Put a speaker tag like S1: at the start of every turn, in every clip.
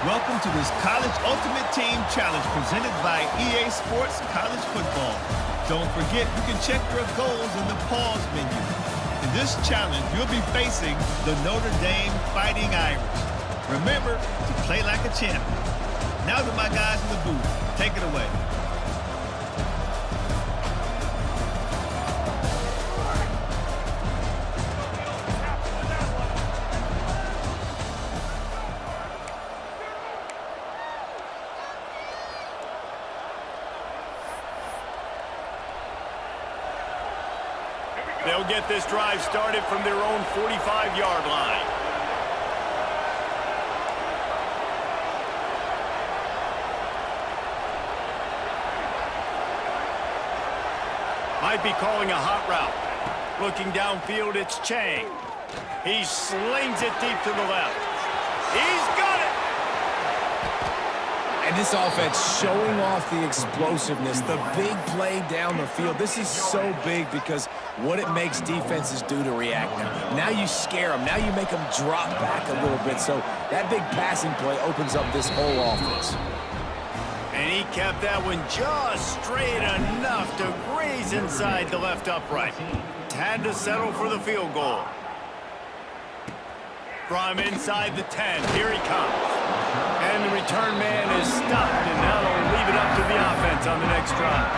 S1: Welcome to this College Ultimate Team Challenge presented by EA Sports College Football. Don't forget, you can check your goals in the pause menu. In this challenge, you'll be facing the Notre Dame Fighting Irish. Remember to play like a champion. Now to my guys in the booth, take it away.
S2: They'll get this drive started from their own 45-yard line. Might be calling a hot route. Looking downfield, it's Chang. He slings it deep to the left. He's got it!
S3: And this offense showing off the explosiveness, the big play down the field. This is so big because what it makes defenses do to react now. Now you scare them. Now you make them drop back a little bit. So that big passing play opens up this whole offense.
S2: And he kept that one just straight enough to graze inside the left upright. Had to settle for the field goal. From inside the 10, here he comes. And the return man is stopped, and now they'll leave it up to the offense on the next drive.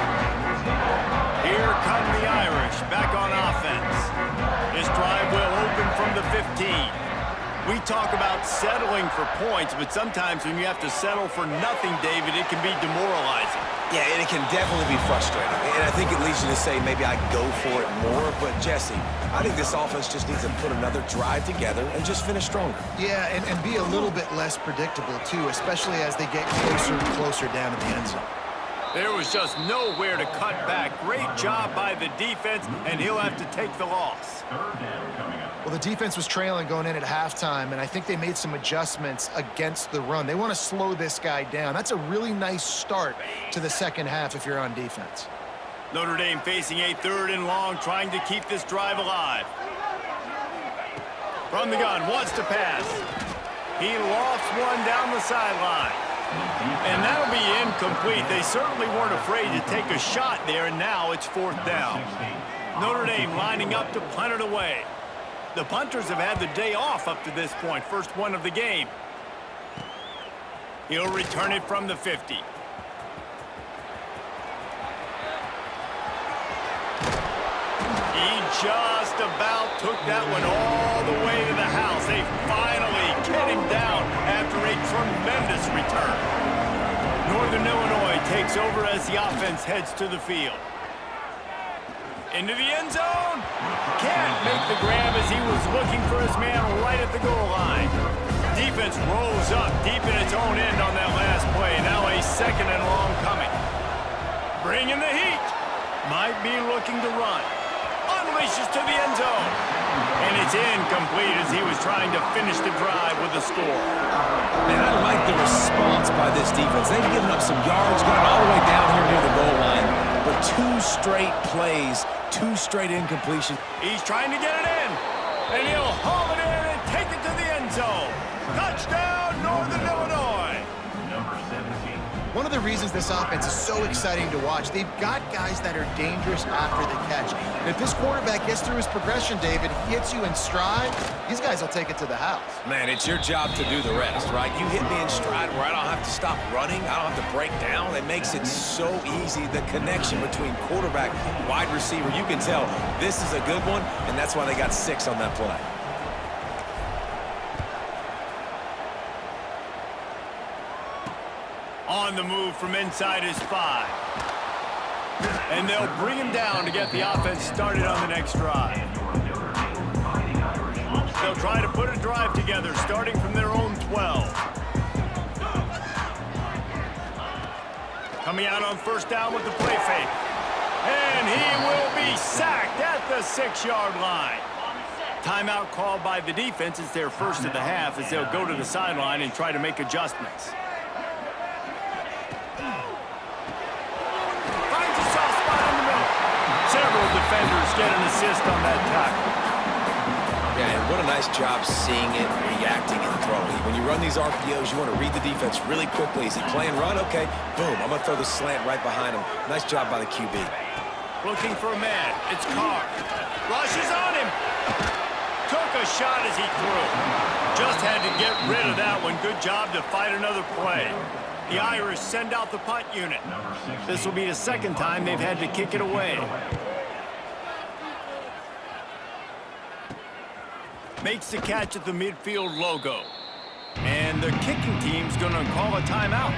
S2: Here come the Irish, back on offense. This drive will open from the 15. We talk about settling for points, but sometimes when you have to settle for nothing, David, it can be demoralizing.
S4: Yeah, and it can definitely be frustrating. And I think it leads you to say maybe I go for it more. But, Jesse, I think this offense just needs to put another drive together and just finish stronger.
S5: Yeah, and be a little bit less predictable, too, especially as they get closer and closer down to the end zone.
S2: There was just nowhere to cut back. Great job by the defense, and he'll have to take the loss.
S5: Well, the defense was trailing going in at halftime, and I think they made some adjustments against the run. They want to slow this guy down. That's a really nice start to the second half if you're on defense.
S2: Notre Dame facing a 3rd and long, trying to keep this drive alive. From the gun, wants to pass. He lofts one down the sideline. And that'll be incomplete. They certainly weren't afraid to take a shot there, and now it's 4th down. Notre Dame lining up to punt it away. The punters have had the day off up to this point, first one of the game. He'll return it from the 50. He just about took that one all the way to the house. They finally get him down after a tremendous return. Northern Illinois takes over as the offense heads to the field. Into the end zone. Can't make the grab as he was looking for his man right at the goal line. Defense rolls up deep in its own end on that last play. Now a 2nd and long coming. Bringing the heat. Might be looking to run. Unleashes to the end zone. And it's incomplete as he was trying to finish the drive with a score.
S3: Man, I like the response by this defense. They've given up some yards going all the way down here near the goal line. But 2 straight plays, 2 straight incompletions.
S2: He's trying to get it in. And he'll haul it in and take it to the end zone. Touchdown, Northern Illinois.
S1: Number 17.
S5: One of the reasons this offense is so exciting to watch, they've got guys that are dangerous after the catch. And if this quarterback gets through his progression, David, hits you in stride, these guys will take it to the house.
S4: Man, it's your job to do the rest, right? You hit me in stride where I don't have to stop running. I don't have to break down. It makes it so easy, the connection between quarterback, wide receiver. You can tell this is a good one, and that's why they got 6 on that play.
S2: On the move from inside his 5. And they'll bring him down to get the offense started on the next drive. They'll try to put a drive together starting from their own 12. Coming out on 1st down with the play fake. And he will be sacked at the 6-yard line. Timeout called by the defense. It's their first of the half as they'll go to the sideline and try to make adjustments. Several defenders get an assist on that tackle.
S4: Yeah, and what a nice job seeing it, reacting, and throwing. When you run these RPOs, you want to read the defense really quickly. Is he playing run? Okay, boom. I'm going to throw the slant right behind him. Nice job by the QB.
S2: Looking for a man. It's Carr. Rushes on him. Took a shot as he threw. Just had to get rid of that one. Good job to fight another play. The Irish send out the punt unit. This will be the second time they've had to kick it away. Makes the catch at the midfield logo. And the kicking team's going to call a timeout.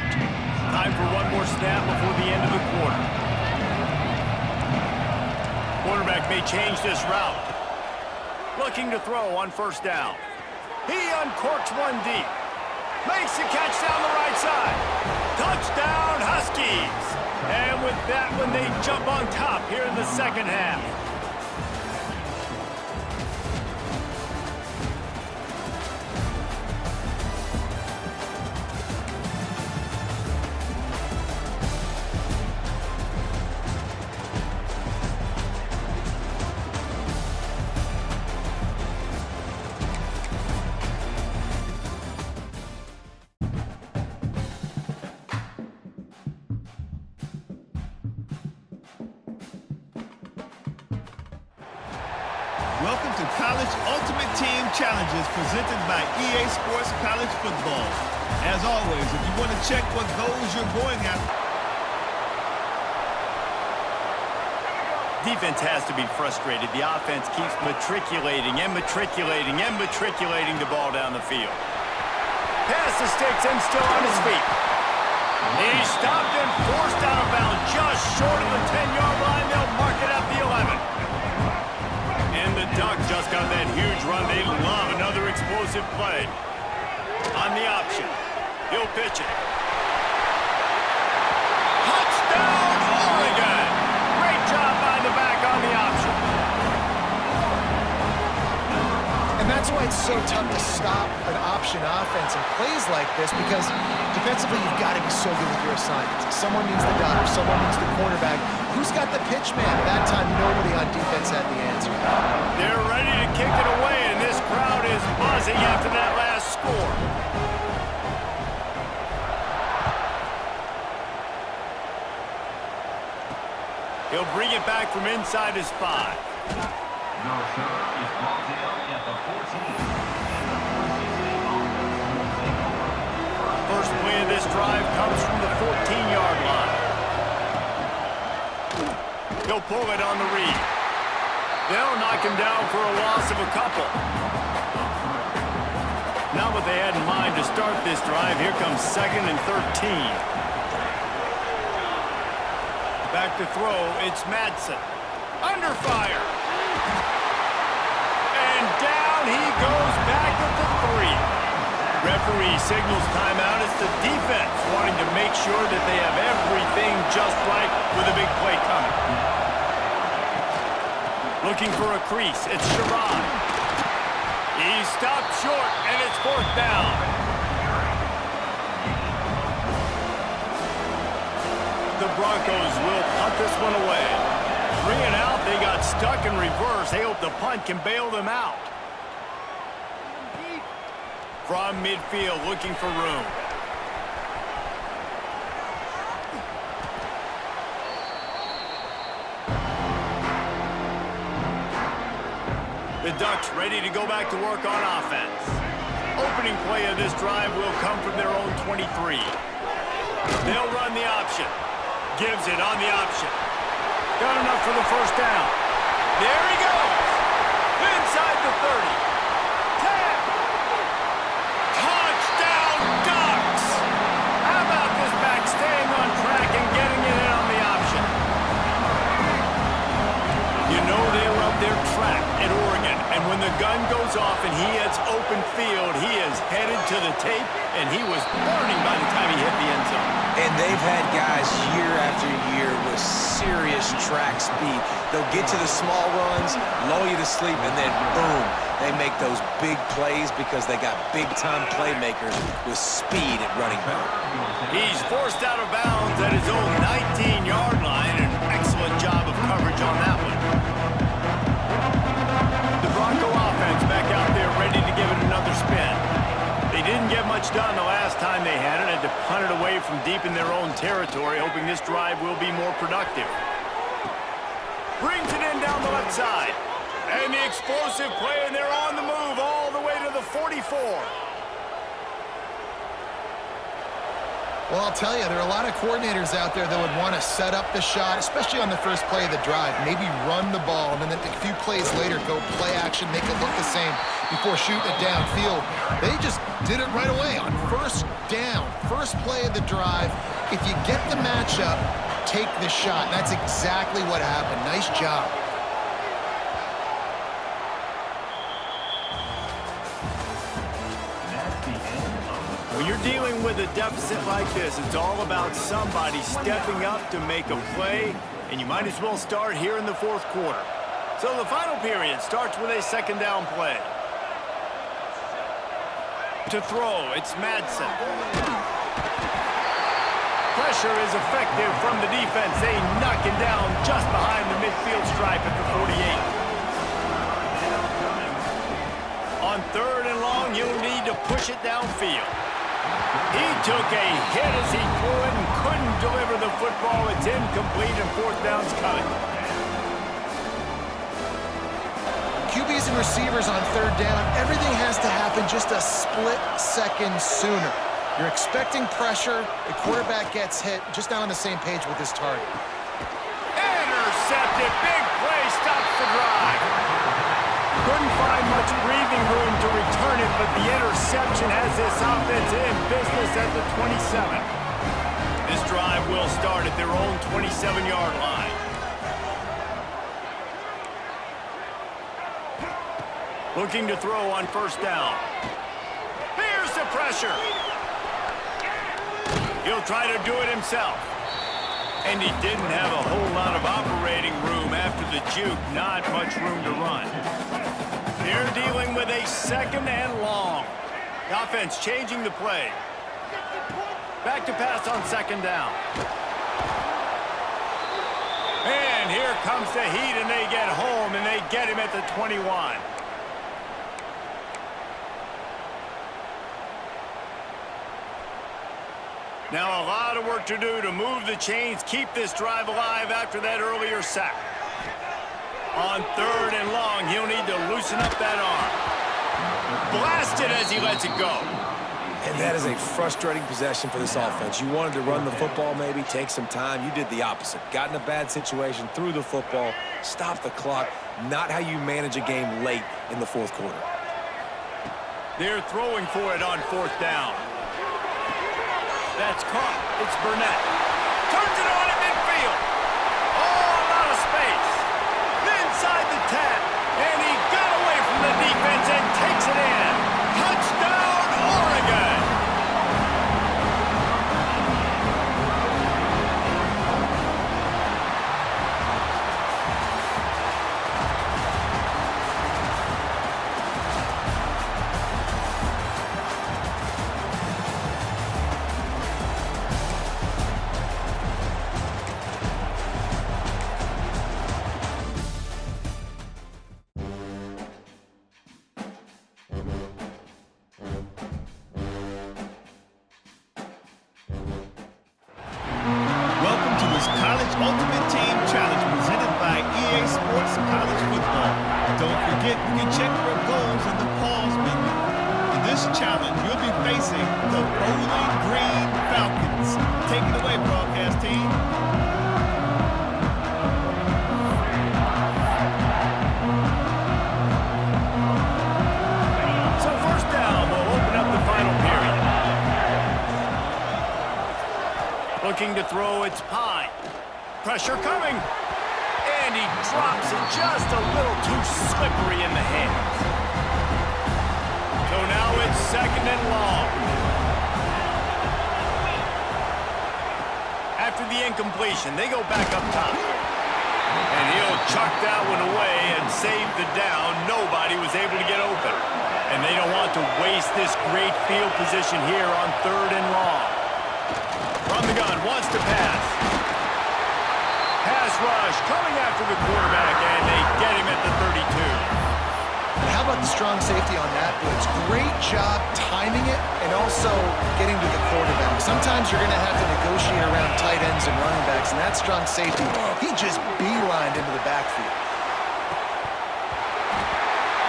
S2: Time for one more snap before the end of the quarter. Quarterback may change this route. Looking to throw on first down. He uncorks one deep. Makes the catch down the right side. Touchdown, Huskies! And with that one, they jump on top here in the second half.
S1: Welcome to College Ultimate Team Challenges presented by EA Sports College Football. As always, if you want to check what goals you're going after.
S2: Defense has to be frustrated. The offense keeps matriculating and matriculating and matriculating the ball down the field. Pass the sticks and still on his feet. He's stopped and forced out of bounds just short of the 10-yard line. They'll mark it at the 11. And the Ducks just got that huge run. They love another explosive play. On the option, he'll pitch it. Touchdown, Oregon! Great job by the back on the option.
S5: And that's why it's so tough to stop an option offense and plays like this, because defensively you've got to be so good with your assignments. Someone needs the dive, someone needs the quarterback. Who's got the pitch man? That time nobody on defense had the answer.
S2: They're ready to kick it away, and this crowd is buzzing after that last score. He'll bring it back from inside his 5. First play of this drive comes from the 14-yard line. He'll pull it on the read. They'll knock him down for a loss of a couple. Not what they had in mind to start this drive. Here comes 2nd and 13. Back to throw, it's Madsen. Under fire. And down he goes back at the 3. Referee signals timeout. It's the defense wanting to make sure that they have everything just right with a big play coming. Looking for a crease, it's Sherrod. He stopped short, and it's 4th down. The Broncos will punt this one away. 3 and out, they got stuck in reverse. They hope the punt can bail them out. From midfield, looking for room. The Ducks ready to go back to work on offense. Opening play of this drive will come from their own 23. They'll run the option. Gives it on the option. Got enough for the first down. There he goes. Inside the 30. 10. Touchdown, Ducks! How about this back staying on track and getting it in on the option? You know they love their track at Oregon, and when the gun goes off and he hits open field, he is headed to the tape, and he was burning by the time he hit the end zone.
S4: And they've had guys year after year with serious track speed. They'll get to the small runs, lull you to sleep, and then boom, they make those big plays because they got big-time playmakers with speed at running back.
S2: He's forced out of bounds at his own 19-yard line. An excellent job of coverage on that one. The Bronco offense back out there ready last time they had it, and to punt it away from deep in their own territory, hoping this drive will be more productive. Brings it in down the left side. And the explosive play, and they're on the move all the way to the 44.
S5: Well, I'll tell you, there are a lot of coordinators out there that would want to set up the shot, especially on the first play of the drive, maybe run the ball, and then a few plays later go play action, make it look the same before shooting it downfield. They just did it right away on first down, first play of the drive. If you get the matchup, take the shot. And that's exactly what happened. Nice job.
S2: When you're dealing with a deficit like this, it's all about somebody stepping up to make a play, and you might as well start here in the fourth quarter. So the final period starts with a second down play. To throw, it's Madsen. Pressure is effective from the defense. They knock it down just behind the midfield stripe at the 48. On third and long, you'll need to push it downfield. He took a hit as he threw it and couldn't deliver the football. It's incomplete, and fourth down's coming.
S5: QBs and receivers on third down, everything has to happen just a split second sooner. You're expecting pressure, the quarterback gets hit, just not on the same page with his target.
S2: Intercepted, big play, stops the drive. Couldn't find much breathing room to return it, but the interception has this offense in business at the 27. This drive will start at their own 27-yard line. Looking to throw on first down. Here's the pressure. He'll try to do it himself. And he didn't have a whole lot of operating room after the juke. Not much room to run. They're dealing with a second and long. The offense changing the play. Back to pass on second down. And here comes the heat, and they get home, and they get him at the 21. Now a lot of work to do to move the chains, keep this drive alive after that earlier sack. On third and long, he'll need to loosen up that arm. Blasted as he lets it go.
S3: And that is a frustrating possession for this offense. You wanted to run the football, maybe, take some time. You did the opposite. Got in a bad situation, threw the football, stopped the clock. Not how you manage a game late in the fourth quarter.
S2: They're throwing for it on fourth down. That's caught. It's Burnett. Turns it on at midfield. Oh, a lot of space. Inside the 10. And he got away from the defense and takes it in. Touchdown, Oregon.
S1: Ultimate Team Challenge presented by EA Sports College Football. Don't forget, you can check your goals in the pause menu. In this challenge, you'll be facing the Bowling Green Falcons. Take it away, broadcast team.
S2: So first down will open up the final period. Looking to throw, it's Pine. Pressure coming, and he drops it just a little too slippery in the hands. So now it's second and long. After the incompletion, they go back up top. And he'll chuck that one away and save the down. Nobody was able to get open. And they don't want to waste this great field position here on third and long. From the gun, wants to pass. Pass rush coming after the quarterback, and they get him at the 32.
S5: How about the strong safety on that blitz? Great job timing it and also getting to the quarterback. Sometimes you're going to have to negotiate around tight ends and running backs, and that strong safety, he just beelined into the backfield.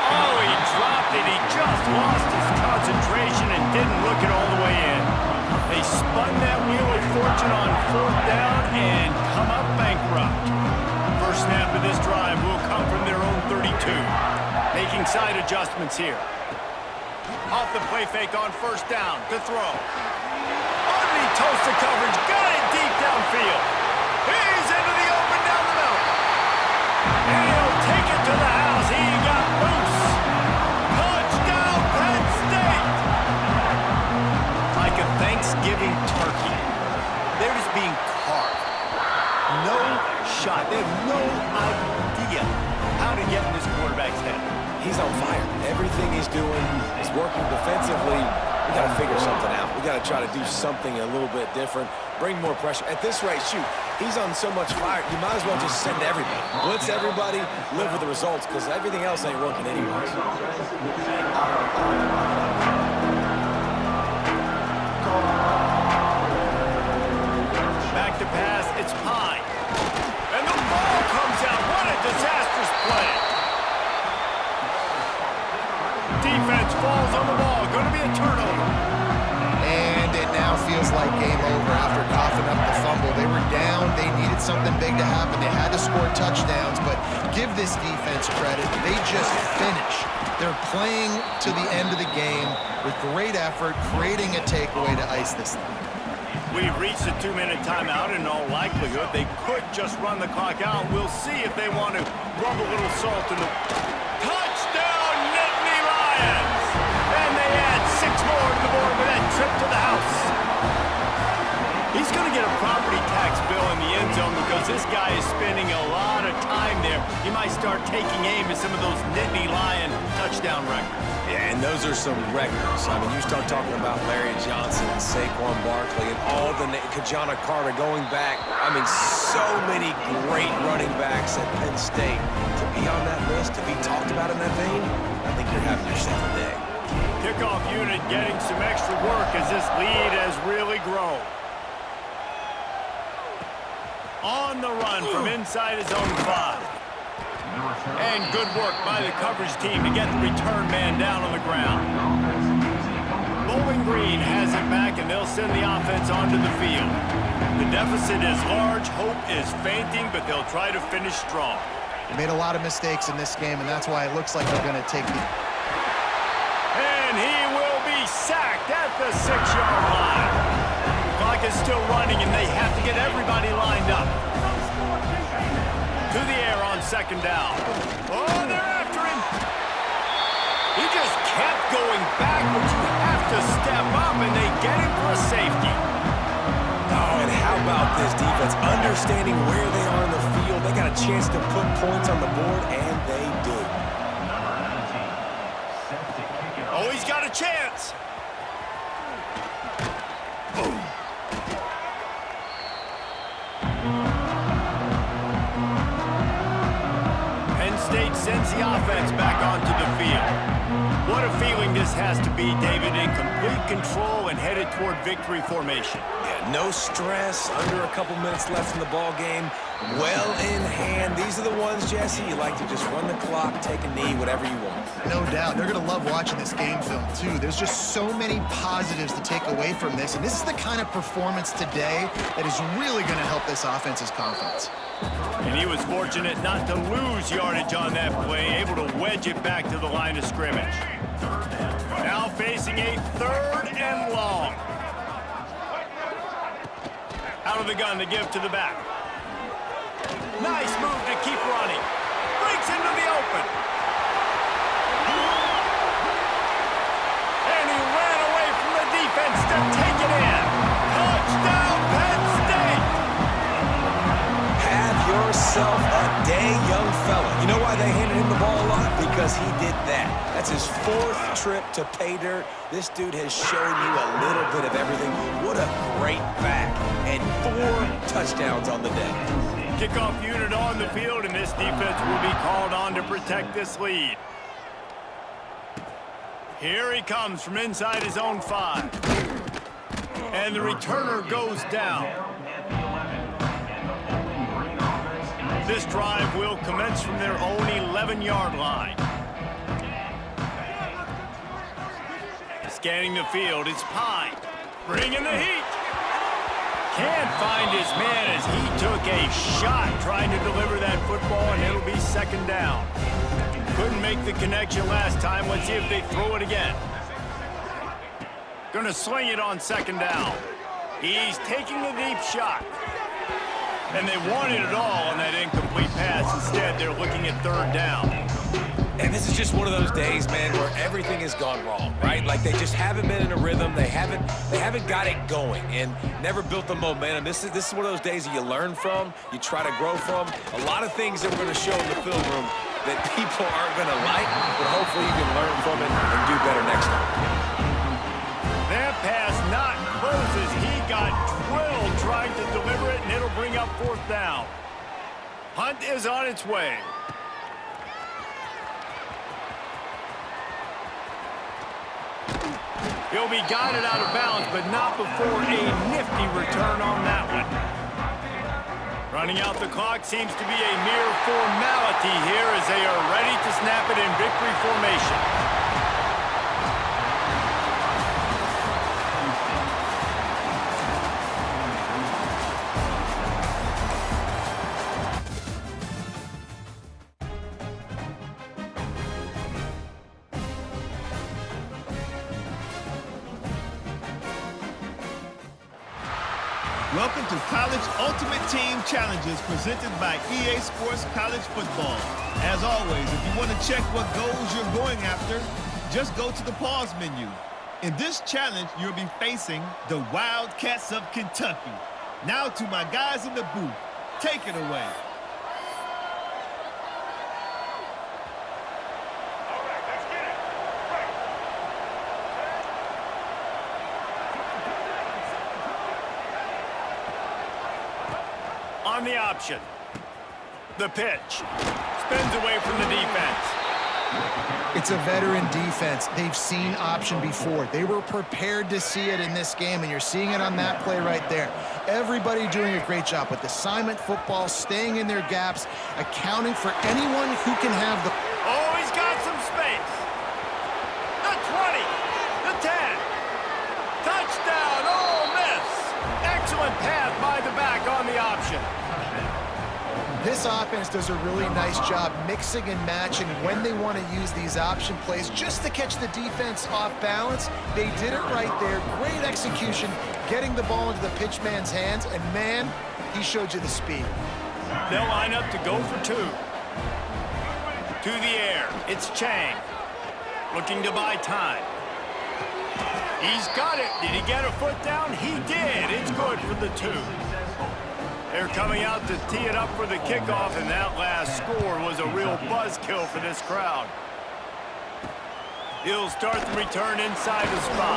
S2: Oh, he dropped it. He just lost his concentration and didn't look it all the way in. They spun that wheel of fortune on 4th down and come up bankrupt. First snap of this drive will come from their own 32. Making side adjustments here. Off the play fake on 1st down to throw. Underneath toasted coverage. Got it deep downfield. He's into the open down the middle. And he'll take it to the house. He got loose. Touchdown, Penn State. Like a Thanksgiving turkey. They're just being carved. No shot. They have no idea how to get in this quarterback's head.
S4: He's on fire. Everything he's doing is working defensively. We got to figure something out. We got to try to do something a little bit different. Bring more pressure. At this rate, shoot, he's on so much fire, you might as well just send everybody. Blitz everybody, live with the results, because everything else ain't working anyways.
S2: Back to pass, it's Pine. And the ball comes out. What a disastrous play. Defense falls on the ball. Going to be a turnover.
S5: And it now feels like game over after coughing up the fumble. They were down. They needed something big to happen. They had to score touchdowns, but give this defense credit. They just finish. They're playing to the end of the game with great effort, creating a takeaway to ice this thing.
S2: We've reached a 2-minute timeout. In all likelihood, they could just run the clock out. We'll see if they want to rub a little salt in the... Touchdown, Nittany Lions! And they add 6 more to the board with that trip to the house. He's going to get a property tax bill in the end zone because this guy is spending a lot of time there. He might start taking aim at some of those Nittany Lion touchdown records.
S4: Yeah, and those are some records. I mean, you start talking about Larry Johnson and Saquon Barkley and all the Kajana Carter going back. I mean, so many great running backs at Penn State. To be on that list, to be talked about in that vein, I think you're having yourself a day.
S2: Kickoff unit getting some extra work as this lead has really grown. On the run from inside his own 5. And good work by the coverage team to get the return man down on the ground. Bowling Green has it back, and they'll send the offense onto the field. The deficit is large, hope is fainting, but they'll try to finish strong.
S5: They made a lot of mistakes in this game, and that's why it looks like they're going to take the...
S2: And he will be sacked at the 6-yard line. The clock is still running, and they have to get everybody lined up. To the air on 2nd down. Oh, they're after him. He just kept going backwards. You have to step up, and they get him for a safety.
S4: Oh, and how about this defense? Understanding where they are in the field. They got a chance to put points on the board, and they do.
S2: Oh, he's got a chance. Boom. State sends the offense back onto the field. What a feeling this has to be, David, in complete control and headed toward victory formation.
S4: Yeah, no stress, under a couple minutes left in the ball game, well in hand. These are the ones, Jesse, you like to just run the clock, take a knee, whatever you want.
S5: No doubt. They're going to love watching this game film, too. There's just so many positives to take away from this, and this is the kind of performance today that is really going to help this offense's confidence.
S2: And he was fortunate not to lose yardage on that play, able to wedge it back to the line of scrimmage. Now facing a 3rd and long. Out of the gun to give to the back. Nice move to keep running. Breaks into the open. And he ran away from the defense to take it in. Touchdown, Penn State!
S4: Have yourself a day, young fella. You know why they handed him the ball a lot? Because he did that. That's his 4th trip to pay dirt. This dude has shown you a little bit of everything. What a great back. And 4 touchdowns on the day.
S2: Kickoff unit on the field, and this defense will be called on to protect this lead. Here he comes from inside his own 5. And the returner goes down. This drive will commence from their own 11-yard line. Scanning the field, it's Pine. Bringing the heat. Can't find his man as he took a shot trying to deliver that football, and it'll be second down. Couldn't make the connection last time. Let's see if they throw it again. Gonna sling it on second down. He's taking the deep shot. And they wanted it all on that incomplete pass. Instead, they're looking at third down.
S4: And this is just one of those days, man, where everything has gone wrong, right? Like they just haven't been in a rhythm. They haven't got it going and never built the momentum. This is one of those days that you learn from, you try to grow from. A lot of things that we're going to show in the film room that people aren't going to like, but hopefully you can learn from it and do better next time.
S2: That pass not closes. He got drilled trying to deliver it, and it'll bring up fourth down. Hunt is on its way. He'll be guided out of bounds, but not before a nifty return on that one. Running out the clock seems to be a mere formality here as they are ready to snap it in victory formation.
S1: Welcome to College Ultimate Team Challenges presented by EA Sports College Football. As always, if you want to check what goals you're going after, just go to the pause menu. In this challenge, you'll be facing the Wildcats of Kentucky. Now to my guys in the booth. Take it away.
S2: On the option. The pitch. Spins away from the defense.
S5: It's a veteran defense. They've seen option before. They were prepared to see it in this game, and you're seeing it on that play right there. Everybody doing a great job with assignment football, staying in their gaps, accounting for anyone who can have the...
S2: Oh, he's got some space. The 20. The 10. Touchdown. Ole Miss. Excellent pass by the back on the option.
S5: This offense does a really nice job mixing and matching when they want to use these option plays just to catch the defense off balance. They did it right there. Great execution, getting the ball into the pitchman's hands, and man, he showed you the speed.
S2: They'll line up to go for 2. To the air, it's Chang. Looking to buy time. He's got it. Did he get a foot down? He did. It's good for the 2. They're coming out to tee it up for the kickoff, and that last score was a real buzzkill for this crowd. He'll start the return inside his 5.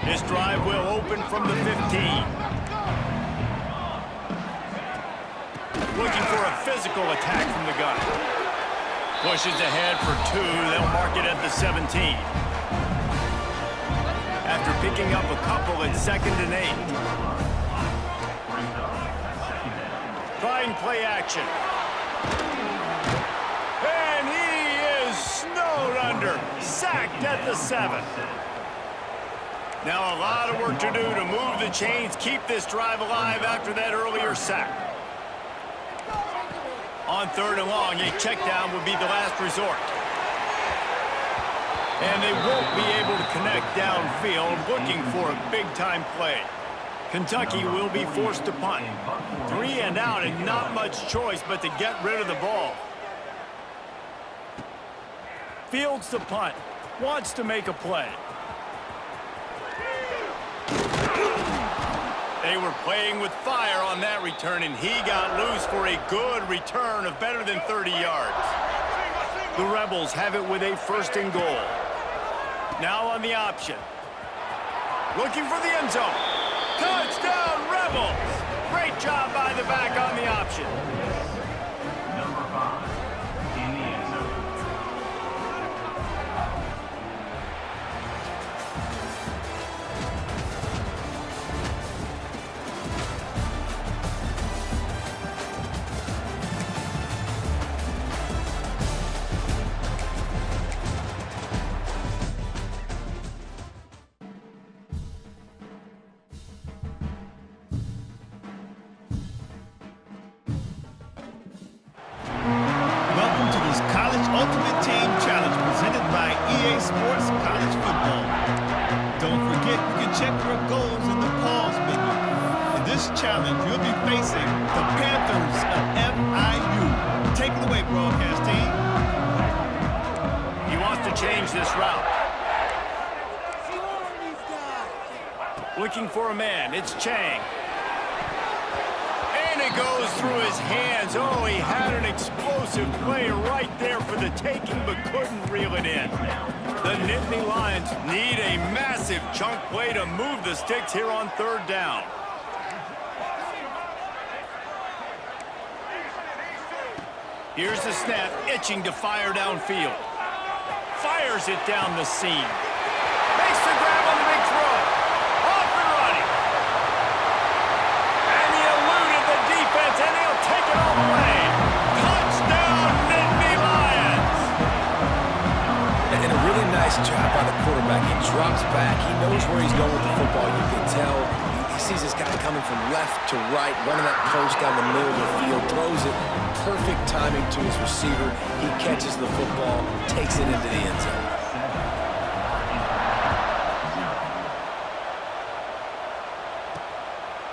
S2: This drive will open from the 15. Looking for a physical attack from the gun. Pushes ahead for 2. They'll mark it at the 17. After picking up a couple at 2nd and 8. Trying play action. And he is snowed under. Sacked at the 7. Now a lot of work to do to move the chains, keep this drive alive after that earlier sack. On 3rd and long, a check down would be the last resort. And they won't be able to connect downfield, looking for a big-time play. Kentucky will be forced to punt. 3 and out, and not much choice but to get rid of the ball. Fields the punt. Wants to make a play. They were playing with fire on that return, and he got loose for a good return of better than 30 yards. The Rebels have it with a 1st and goal. Now on the option. Looking for the end zone. Touchdown, Rebels! Great job by the back on the option.
S1: is College Ultimate Team Challenge presented by EA Sports College Football. Don't forget, you can check your goals in the pause menu. In this challenge, you'll be facing the Panthers of FIU. Take it away, broadcast team.
S2: He wants to change this route. Looking for a man. It's Chang. And it goes through his hands. Oh, he had an explosive play right there for the taking, but couldn't reel it in. The Nittany Lions need a massive chunk play to move the sticks here on third down. Here's the snap, itching to fire downfield. Fires it down the seam. Makes the grab on the big throw. Off and running. And he eluded the defense, and he'll take it all the way. Touchdown, Nittany Lions.
S3: And a really nice job by the quarterback. He drops back. He knows where he's going with the football. You can tell. He sees this guy coming from left to right, running that post down the middle of the field, throws it. Perfect timing to his receiver. He catches the football, takes it into the end zone.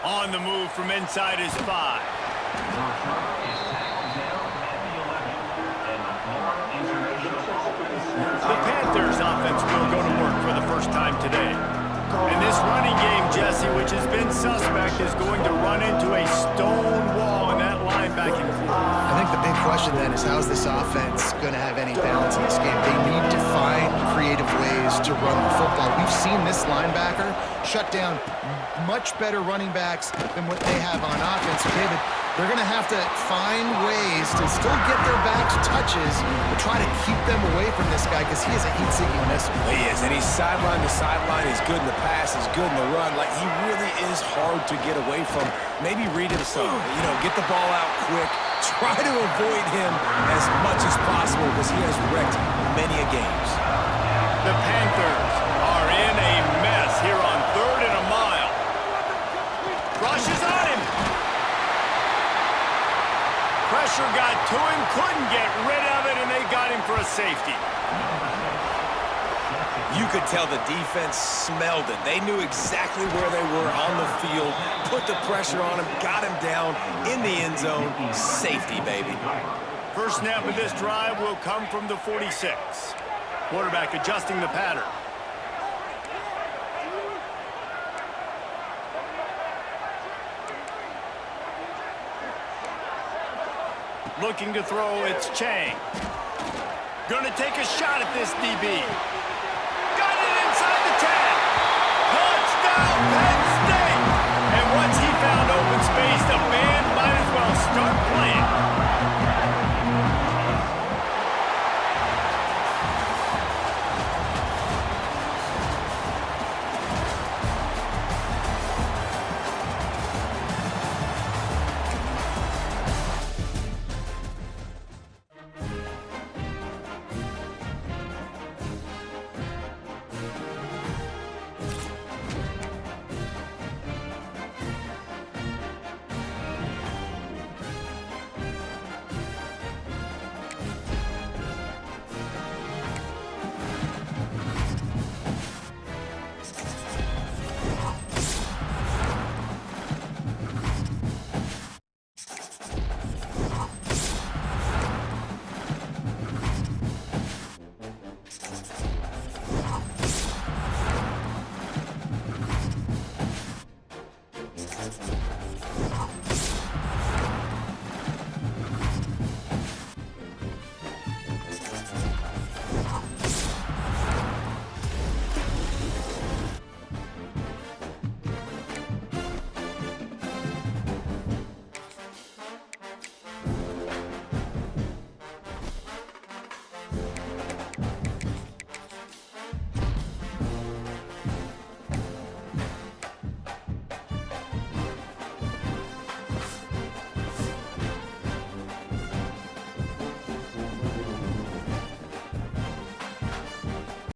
S2: On the move from inside his 5. The Panthers offense will go to work for the first time today. And this running game, Jesse, which has been suspect, is going to run into a stone wall in that linebacking core.
S5: I think the big question then is, how is this offense going to have any balance in this game? They need to find creative ways to run the football. We've seen this linebacker shut down much better running backs than what they have on offense. So David, they're going to have to find ways to still get their backs touches, but try to keep them away from this guy because he is a heat-seeking missile.
S3: He is, and he's sideline to sideline. He's good in the pass. He's good in the run. Like, he really is hard to get away from. Maybe read him some. You know, get the ball out quick. Try to avoid him as much as possible because he has wrecked many a games.
S2: The Panthers are in a mess here on 3rd and a mile. Rushes on him. Pressure got to him, couldn't get rid of it, and they got him for a safety.
S3: You could tell the defense smelled it. They knew exactly where they were on the field, put the pressure on him, got him down in the end zone. Safety, baby.
S2: First snap of this drive will come from the 46. Quarterback adjusting the pattern. Looking to throw, it's Chang. Gonna take a shot at this DB.